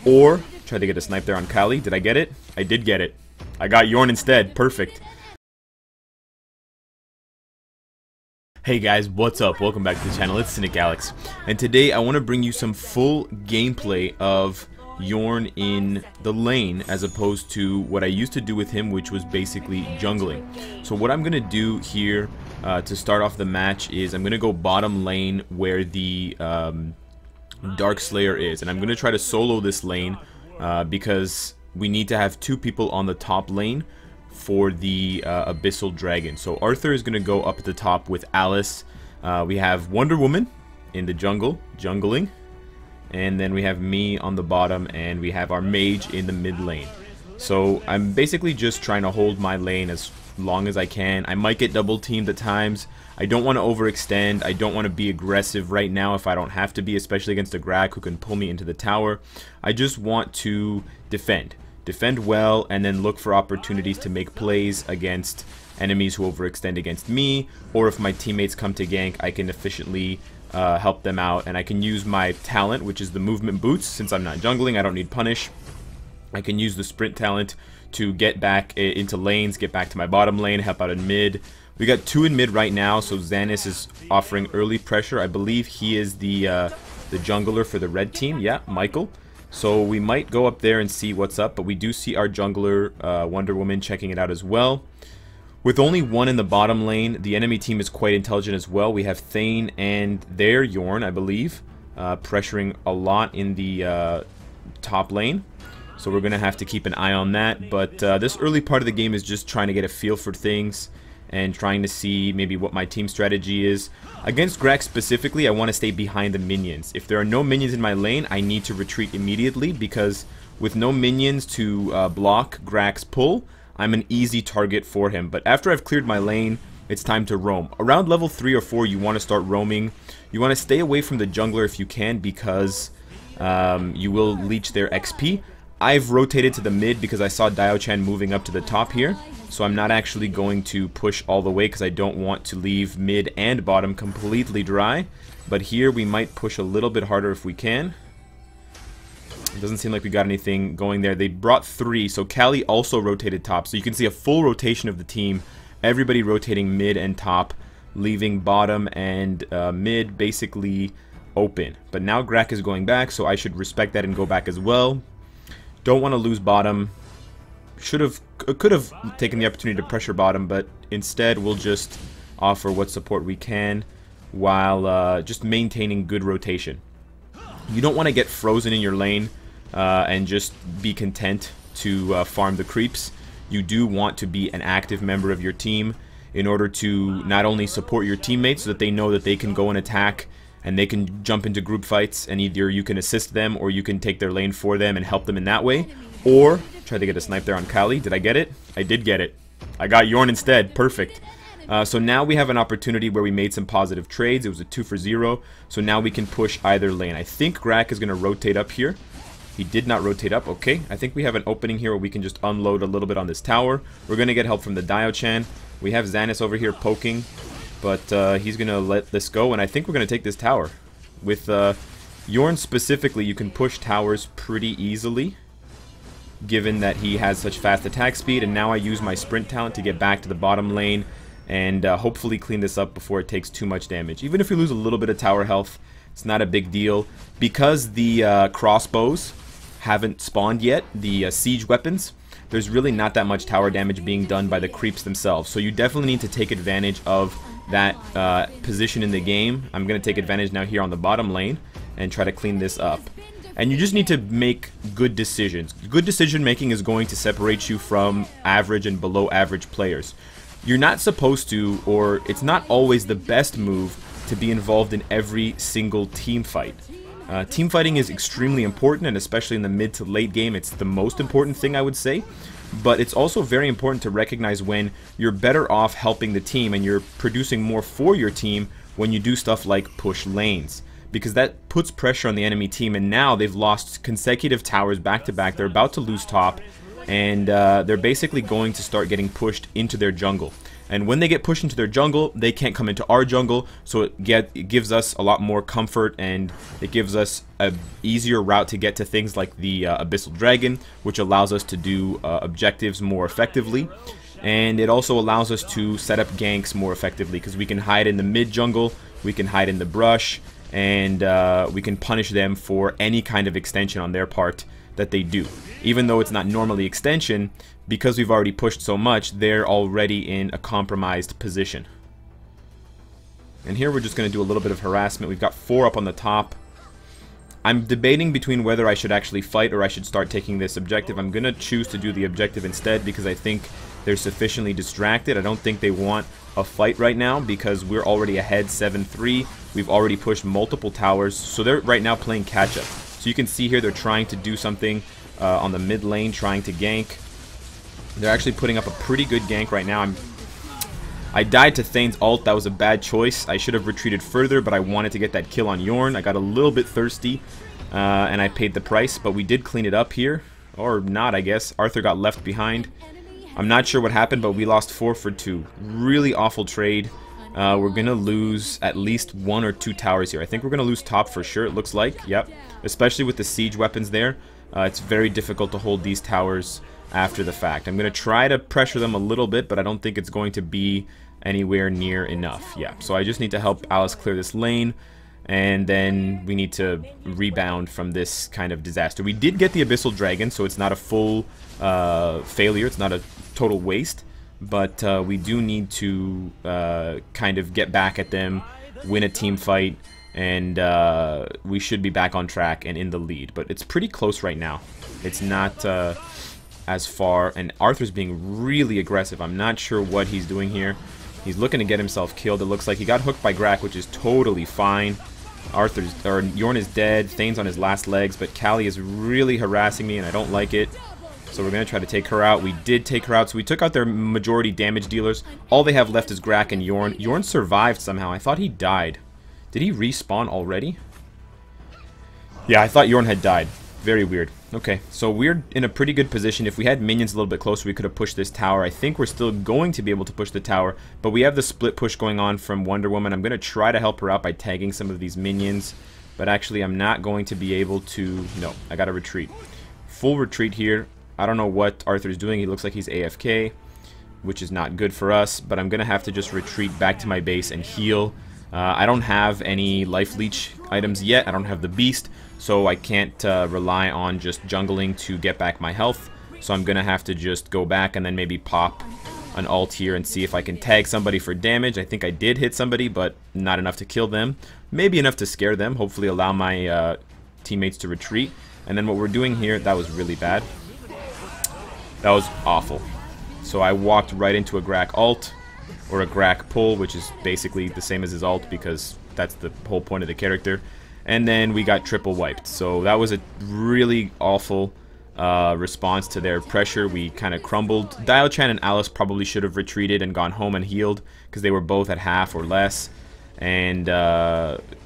or try to get a snipe there on Kali. Did I get it? I did get it. I got YORN instead. Perfect. Hey guys, what's up? Welcome back to the channel. It's Cynicalex, and today I want to bring you some full gameplay of YORN in the lane as opposed to what I used to do with him, which was basically jungling. So what I'm gonna do here to start off the match is I'm gonna go bottom lane where the Dark Slayer is, and I'm gonna try to solo this lane because we need to have two people on the top lane for the Abyssal Dragon. So Arthur is going to go up at the top with Alice. We have Wonder Woman in the jungle, jungling. And then we have me on the bottom, and we have our mage in the mid lane. So I'm basically just trying to hold my lane as long as I can. I might get double teamed at times. I don't want to overextend. I don't want to be aggressive right now if I don't have to be, especially against a Grag who can pull me into the tower. I just want to defend. Defend well, and then look for opportunities to make plays against enemies who overextend against me, or if my teammates come to gank, I can efficiently help them out, and I can use my talent, which is the movement boots. Since I'm not jungling, I don't need punish. I can use the sprint talent to get back into lanes, get back to my bottom lane, help out in mid. We got two in mid right now, so Xanis is offering early pressure. I believe he is the jungler for the red team. Yeah, Michael. So we might go up there and see what's up, but we do see our jungler, Wonder Woman, checking it out as well. With only one in the bottom lane, the enemy team is quite intelligent as well. We have Thane and their YORN, I believe, pressuring a lot in the top lane. So we're going to have to keep an eye on that. But this early part of the game is just trying to get a feel for things and trying to see maybe what my team strategy is. Against Grag specifically, I want to stay behind the minions. If there are no minions in my lane, I need to retreat immediately, because with no minions to block Grag's pull, I'm an easy target for him. But after I've cleared my lane, it's time to roam. Around level 3 or 4, you want to start roaming. You want to stay away from the jungler if you can, because you will leech their XP. I've rotated to the mid because I saw Dio-chan moving up to the top here, so I'm not actually going to push all the way because I don't want to leave mid and bottom completely dry. But here we might push a little bit harder if we can. It doesn't seem like we got anything going there. They brought 3, so Kali also rotated top, so you can see a full rotation of the team. Everybody rotating mid and top, leaving bottom and mid basically open. But now Grag is going back, so I should respect that and go back as well. Don't want to lose bottom. Could have taken the opportunity to pressure bottom, but instead we'll just offer what support we can while just maintaining good rotation. You don't want to get frozen in your lane and just be content to farm the creeps. You do want to be an active member of your team in order to not only support your teammates so that they know that they can go and attack and they can jump into group fights, and either you can assist them or you can take their lane for them and help them in that way, or try to get a snipe there on Kali. Did I get it? I did get it. I got YORN instead. Perfect. So now we have an opportunity where we made some positive trades. It was a 2 for 0, so now we can push either lane. I think Grag is going to rotate up here. He did not rotate up. Okay, I think we have an opening here where we can just unload a little bit on this tower. We're going to get help from the Dio-chan. We have Xanis over here poking, but he's going to let this go, and I think we're going to take this tower. With YORN specifically, you can push towers pretty easily, given that he has such fast attack speed, and now I use my sprint talent to get back to the bottom lane and hopefully clean this up before it takes too much damage. Even if we lose a little bit of tower health, it's not a big deal. Because the crossbows haven't spawned yet, the siege weapons, there's really not that much tower damage being done by the creeps themselves. So you definitely need to take advantage of that position in the game. I'm going to take advantage now here on the bottom lane and try to clean this up. And you just need to make good decisions. Good decision making is going to separate you from average and below average players. You're not supposed to, or it's not always the best move to be involved in every single team fight. Team fighting is extremely important, and especially in the mid to late game, it's the most important thing, I would say. But it's also very important to recognize when you're better off helping the team and you're producing more for your team when you do stuff like push lanes, because that puts pressure on the enemy team, and now they've lost consecutive towers back to back. They're about to lose top, and they're basically going to start getting pushed into their jungle. And when they get pushed into their jungle, they can't come into our jungle, so it gives us a lot more comfort, and it gives us a easier route to get to things like the Abyssal Dragon, which allows us to do objectives more effectively. And it also allows us to set up ganks more effectively, because we can hide in the mid jungle, we can hide in the brush, and we can punish them for any kind of extension on their part that they do. Even though it's not normally extension, because we've already pushed so much, they're already in a compromised position. And here we're just going to do a little bit of harassment. We've got 4 up on the top. I'm debating between whether I should actually fight or I should start taking this objective. I'm going to choose to do the objective instead, because I think they're sufficiently distracted. I don't think they want a fight right now, because we're already ahead 7-3. We've already pushed multiple towers, so they're right now playing catch-up. So you can see here they're trying to do something on the mid lane, trying to gank. They're actually putting up a pretty good gank right now. I died to Thane's ult. That was a bad choice. I should have retreated further, but I wanted to get that kill on YORN. I got a little bit thirsty, and I paid the price, but we did clean it up here. Or not, I guess. Arthur got left behind. I'm not sure what happened, but we lost 4 for 2. Really awful trade. We're going to lose at least 1 or 2 towers here. I think we're going to lose top for sure, it looks like. Yep. Especially with the siege weapons there. It's very difficult to hold these towers after the fact. I'm going to try to pressure them a little bit, but I don't think it's going to be anywhere near enough. Yeah, so I just need to help Alice clear this lane, and then we need to rebound from this kind of disaster. We did get the Abyssal Dragon, so it's not a full failure. It's not a total waste, but we do need to kind of get back at them, win a team fight, and we should be back on track and in the lead. But it's pretty close right now. It's not as far, and Arthur's being really aggressive. I'm not sure what he's doing here. He's looking to get himself killed. It looks like he got hooked by Grak, which is totally fine. YORN is dead. Thane's on his last legs, but Callie is really harassing me, and I don't like it. So we're going to try to take her out. We did take her out, so we took out their majority damage dealers. All they have left is Grak and YORN. YORN survived somehow. I thought he died. Did he respawn already? Yeah, I thought YORN had died. Very weird. Okay, so we're in a pretty good position. If we had minions a little bit closer, we could have pushed this tower. I think we're still going to be able to push the tower, but we have the split push going on from Wonder Woman. I'm going to try to help her out by tagging some of these minions, but actually I'm not going to be able to... No, I got to retreat. Full retreat here. I don't know what Arthur's doing. He looks like he's AFK, which is not good for us, but I'm going to have to just retreat back to my base and heal. I don't have any life leech items yet. I don't have the beast, so I can't rely on just jungling to get back my health. So I'm going to have to just go back and then maybe pop an ult here and see if I can tag somebody for damage. I think I did hit somebody, but not enough to kill them. Maybe enough to scare them, hopefully allow my teammates to retreat. And then what we're doing here, that was really bad. That was awful. So I walked right into a Grak ult, or a Grak pull, which is basically the same as his ult, because that's the whole point of the character. And then we got triple wiped. So that was a really awful response to their pressure. We kind of crumbled. Dial-Chan and Alice probably should have retreated and gone home and healed, because they were both at half or less. And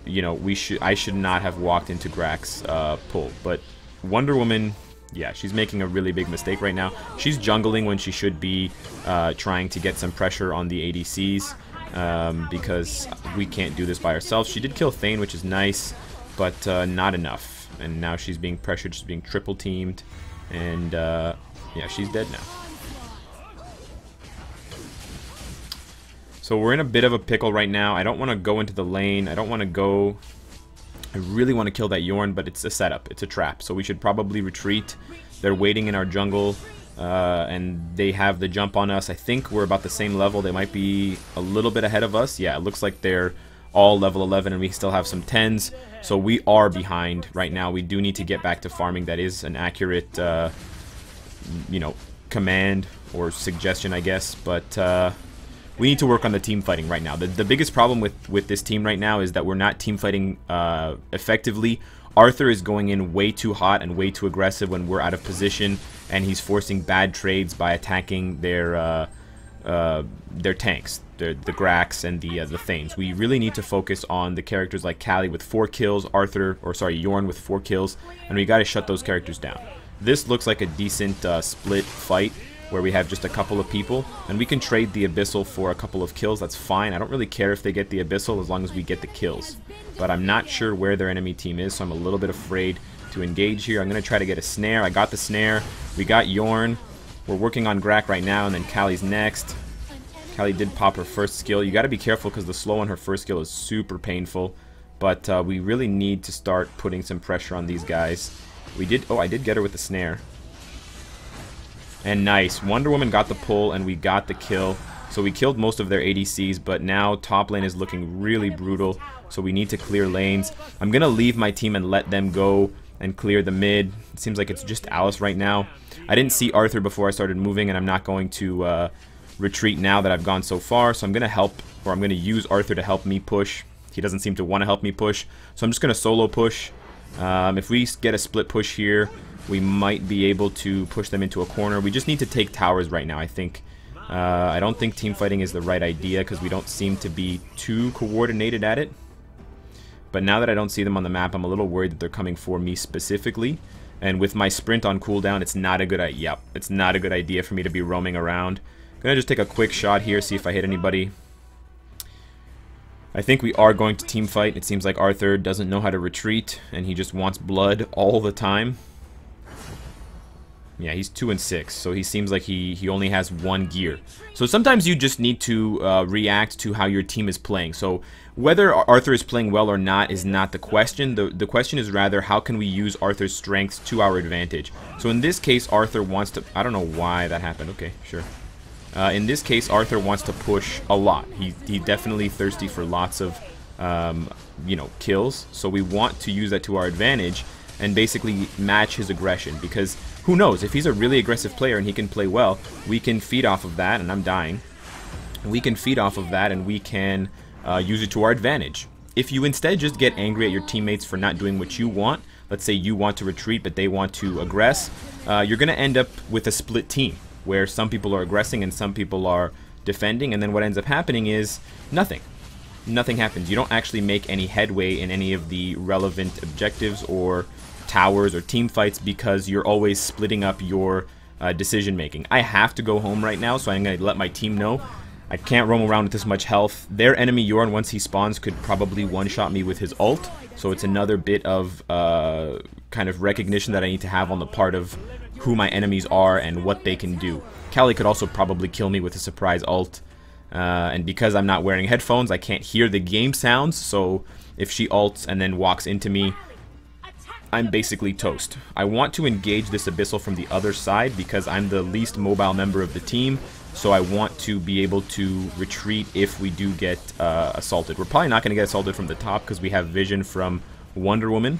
you know, I should not have walked into Grak's pull. But Wonder Woman, yeah, she's making a really big mistake right now. She's jungling when she should be trying to get some pressure on the ADCs, because we can't do this by ourselves. She did kill Thane, which is nice, but not enough. And now she's being pressured, she's being triple teamed, and yeah, she's dead now. So we're in a bit of a pickle right now. I don't want to go into the lane. I don't want to go... I really want to kill that YORN, but it's a setup. It's a trap. So we should probably retreat. They're waiting in our jungle, and they have the jump on us. I think we're about the same level. They might be a little bit ahead of us. Yeah, it looks like they're all level 11, and we still have some 10s. So we are behind right now. We do need to get back to farming. That is an accurate, you know, command or suggestion, I guess. But... we need to work on the team fighting right now. The biggest problem with this team right now is that we're not team fighting effectively. Arthur is going in way too hot and way too aggressive when we're out of position, and he's forcing bad trades by attacking their tanks, the Graks and the Thanes. We really need to focus on the characters like Callie with 4 kills, YORN with 4 kills, and we got to shut those characters down. This looks like a decent split fight. where we have just a couple of people, and we can trade the Abyssal for a couple of kills. That's fine. I don't really care if they get the Abyssal as long as we get the kills. But I'm not sure where their enemy team is, so I'm a little bit afraid to engage here. I'm going to try to get a snare. I got the snare. We got YORN. We're working on Grak right now, and then Kali's next. Kali did pop her first skill. You got to be careful because the slow on her first skill is super painful. But we really need to start putting some pressure on these guys. We did. Oh, I did get her with the snare. And nice. Wonder Woman got the pull, and we got the kill. So we killed most of their ADCs, but now top lane is looking really brutal. So we need to clear lanes. I'm going to leave my team and let them go and clear the mid. It seems like it's just Alice right now. I didn't see Arthur before I started moving, and I'm not going to retreat now that I've gone so far. So I'm going to help, or I'm going to use Arthur to help me push. He doesn't seem to want to help me push. So I'm just going to solo push. If we get a split push here, we might be able to push them into a corner. We just need to take towers right now, I think. I don't think team fighting is the right idea because we don't seem to be too coordinated at it. But now that I don't see them on the map, I'm a little worried that they're coming for me specifically. And with my sprint on cooldown, it's not a good idea. Yep, it's not a good idea for me to be roaming around. Gonna just take a quick shot here, see if I hit anybody. I think we are going to team fight. It seems like Arthur doesn't know how to retreat, and he just wants blood all the time. Yeah, he's 2 and 6, so he seems like he only has 1 gear. So sometimes you just need to react to how your team is playing. So whether Arthur is playing well or not is not the question. The question is rather, how can we use Arthur's strengths to our advantage? So in this case, Arthur wants to... I don't know why that happened. Okay, sure. In this case, Arthur wants to push a lot. He's definitely thirsty for lots of, you know, kills. So we want to use that to our advantage and basically match his aggression, because who knows, if he's a really aggressive player and he can play well, we can feed off of that, and I'm dying. We can feed off of that and we can use it to our advantage. If you instead just get angry at your teammates for not doing what you want, let's say you want to retreat but they want to aggress, you're going to end up with a split team where some people are aggressing and some people are defending, and then what ends up happening is nothing. Nothing happens. You don't actually make any headway in any of the relevant objectives or towers or team fights because you're always splitting up your decision making. I have to go home right now, so I'm going to let my team know I can't roam around with this much health. Their enemy YORN, once he spawns, could probably one-shot me with his ult, so it's another bit of kind of recognition that I need to have on the part of who my enemies are and what they can do. Kali could also probably kill me with a surprise ult, and because I'm not wearing headphones, I can't hear the game sounds, so if she ults and then walks into me, I'm basically toast. I want to engage this Abyssal from the other side because I'm the least mobile member of the team, so I want to be able to retreat if we do get assaulted. We're probably not going to get assaulted from the top because we have vision from Wonder Woman,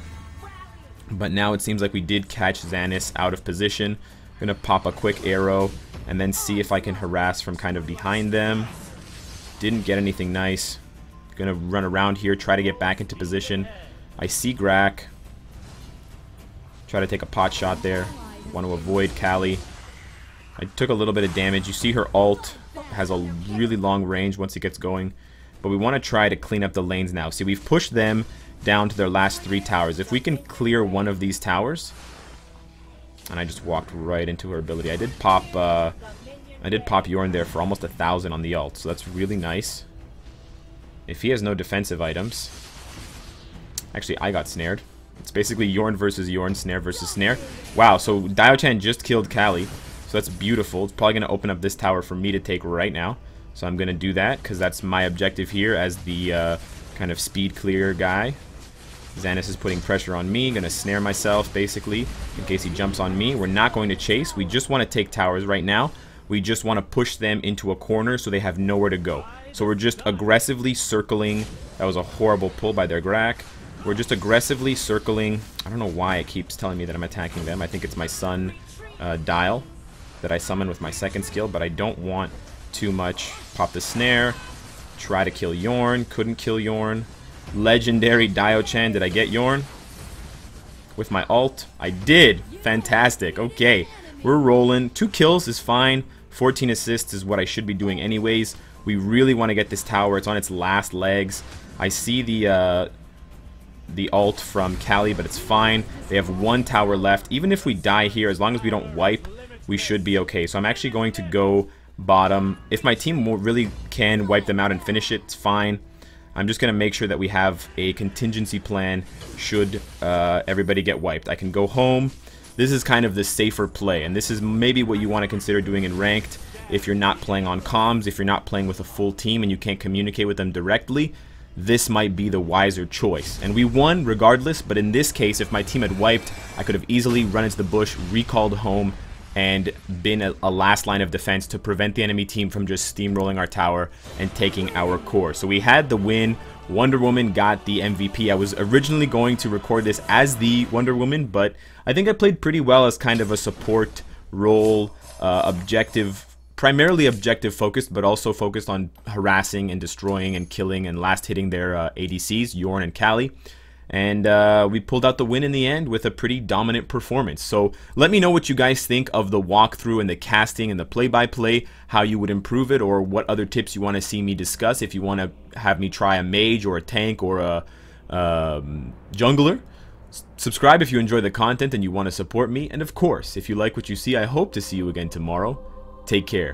but now it seems like we did catch Xanis out of position. I'm going to pop a quick arrow and then see if I can harass from kind of behind them. Didn't get anything nice. Going to run around here, try to get back into position. I see Grak. Try to take a pot shot there. Want to avoid Kali. I took a little bit of damage. You see her ult has a really long range once it gets going. But we want to try to clean up the lanes now. See, we've pushed them down to their last 3 towers. If we can clear one of these towers... And I just walked right into her ability. I did pop YORN there for almost 1,000 on the ult. So that's really nice. If he has no defensive items... Actually, I got snared. It's basically YORN versus YORN, snare versus snare. Wow, so Dio-chan just killed Kali. So that's beautiful. It's probably going to open up this tower for me to take right now. So I'm going to do that because that's my objective here as the kind of speed clear guy. Xanis is putting pressure on me. Going to snare myself, basically, in case he jumps on me. We're not going to chase. We just want to take towers right now. We just want to push them into a corner so they have nowhere to go. So we're just aggressively circling. That was a horrible pull by their Grak. We're just aggressively circling. I don't know why it keeps telling me that I'm attacking them. I think it's my sun dial that I summon with my second skill, but I don't want too much. Pop the snare. Try to kill YORN. Couldn't kill YORN. Legendary Dio-chan. Did I get YORN? With my ult? I did. Fantastic. Okay. We're rolling. 2 kills is fine. 14 assists is what I should be doing anyways. We really want to get this tower. It's on its last legs. I see the ult from Kali, but it's fine. They have 1 tower left. Even if we die here, as long as we don't wipe, we should be okay. So I'm actually going to go bottom. If my team really can wipe them out and finish it, it's fine. I'm just going to make sure that we have a contingency plan should everybody get wiped. I can go home. This is kind of the safer play, and this is maybe what you want to consider doing in ranked if you're not playing on comms, if you're not playing with a full team and you can't communicate with them directly. This might be the wiser choice. And we won regardless, but in this case, if my team had wiped, I could have easily run into the bush, recalled home, and been a last line of defense to prevent the enemy team from just steamrolling our tower and taking our core. So we had the win. Wonder Woman got the MVP. I was originally going to record this as the Wonder Woman, but I think I played pretty well as kind of a support role, primarily objective focused, but also focused on harassing and destroying and killing and last hitting their ADCs, YORN and Kali. And we pulled out the win in the end with a pretty dominant performance. So let me know what you guys think of the walkthrough and the casting and the play-by-play, how you would improve it, or what other tips you want to see me discuss. If you want to have me try a mage or a tank or a jungler, subscribe if you enjoy the content and you want to support me. And of course, if you like what you see, I hope to see you again tomorrow. Take care.